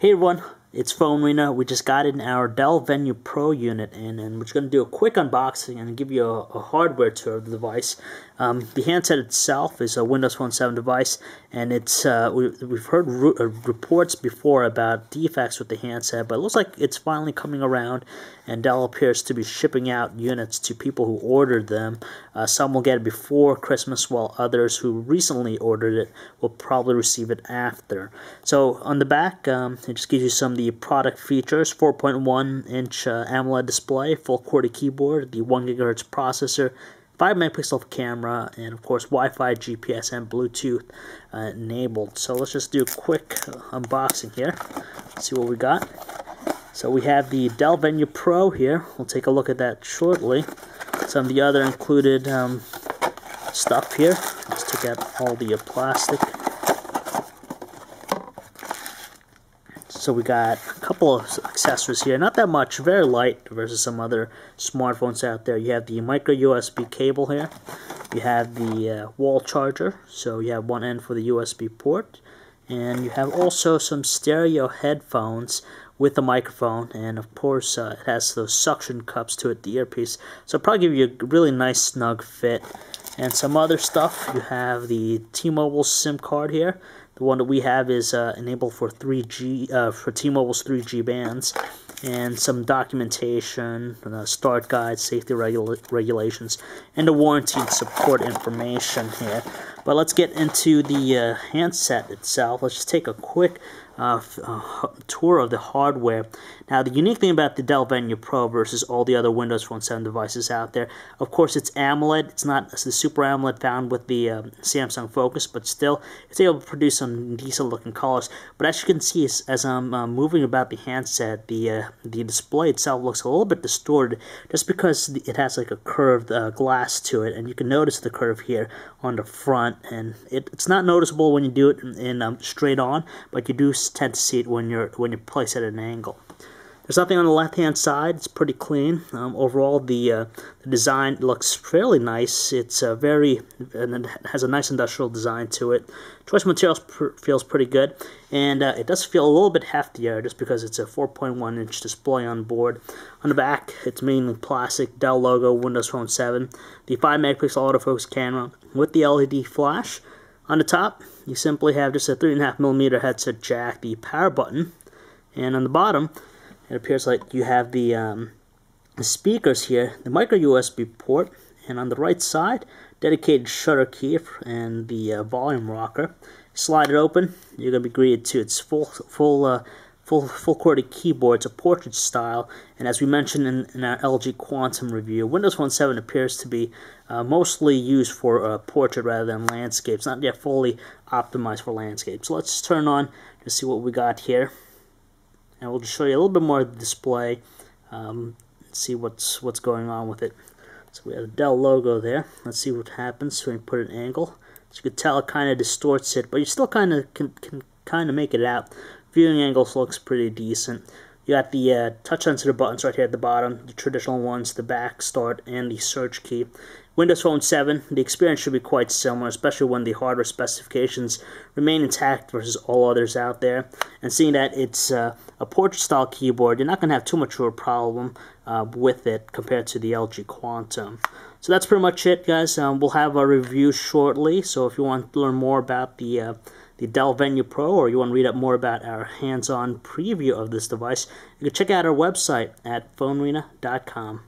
Hey everyone, it's PhoneArena. We just got in our Dell Venue Pro unit and we're just going to do a quick unboxing and give you a hardware tour of the device. The handset itself is a Windows Phone 7 device, and it's we've heard reports before about defects with the handset, but it looks like it's finally coming around, and Dell appears to be shipping out units to people who ordered them. Some will get it before Christmas, while others who recently ordered it will probably receive it after. So on the back, it just gives you some of the product features: 4.1-inch AMOLED display, full QWERTY keyboard, the 1 GHz processor, 5-megapixel camera, and of course Wi-Fi, GPS, and Bluetooth enabled. So let's just do a quick unboxing here. Let's see what we got. So we have the Dell Venue Pro here. We'll take a look at that shortly. Some of the other included stuff here. Let's take out all the plastic. So we got a couple of accessories here, not that much, very light versus some other smartphones out there. You have the micro USB cable here. You have the wall charger, so you have one end for the USB port, and you have also some stereo headphones with a microphone, and of course it has those suction cups to it, the earpiece, so it'll probably give you a really nice snug fit. And some other stuff, you have the T-Mobile SIM card here. The one that we have is enabled for 3G, for T-Mobile's 3G bands, and some documentation, start guide, safety regulations, and the warranty and support information here. But let's get into the handset itself. Let's just take a quick tour of the hardware. Now, the unique thing about the Dell Venue Pro versus all the other Windows Phone 7 devices out there, of course, it's AMOLED. It's not the Super AMOLED found with the Samsung Focus, but still, it's able to produce some decent-looking colors. But as you can see, as I'm moving about the handset, the display itself looks a little bit distorted, just because it has like a curved glass to it, and you can notice the curve here on the front, and it's not noticeable when you do it in straight on, but you do tend to see it when you place it at an angle. There's nothing on the left-hand side. It's pretty clean. Overall, the design looks fairly nice. It's and it has a nice industrial design to it. Choice materials feels pretty good, and it does feel a little bit heftier just because it's a 4.1-inch display on board. On the back, it's mainly plastic, Dell logo, Windows Phone 7, the 5-megapixel autofocus camera with the LED flash. On the top, you simply have just a 3.5mm headset jack, the power button, and on the bottom, it appears like you have the speakers here, the micro USB port, and on the right side, dedicated shutter key and the volume rocker. Slide it open, you're going to be greeted to its full QWERTY keyboard. It's a portrait style, and as we mentioned in our LG Quantum review, Windows Phone 7 appears to be mostly used for portrait rather than landscapes, not yet fully optimized for landscapes. So let's just turn on to see what we got here, and we'll just show you a little bit more of the display, see what's going on with it. So we have the Dell logo there. Let's see what happens when we put an angle. As you can tell, it kind of distorts it, but you still kind of can kind of make it out. Viewing angles looks pretty decent. You got the touch-sensitive buttons right here at the bottom, the traditional ones, the back, start, and the search key. Windows Phone 7, the experience should be quite similar, especially when the hardware specifications remain intact versus all others out there. And seeing that it's a portrait-style keyboard, you're not going to have too much of a problem with it compared to the LG Quantum. So that's pretty much it, guys. We'll have a review shortly, so if you want to learn more about the Dell Venue Pro, or you want to read up more about our hands-on preview of this device, you can check out our website at PhoneArena.com.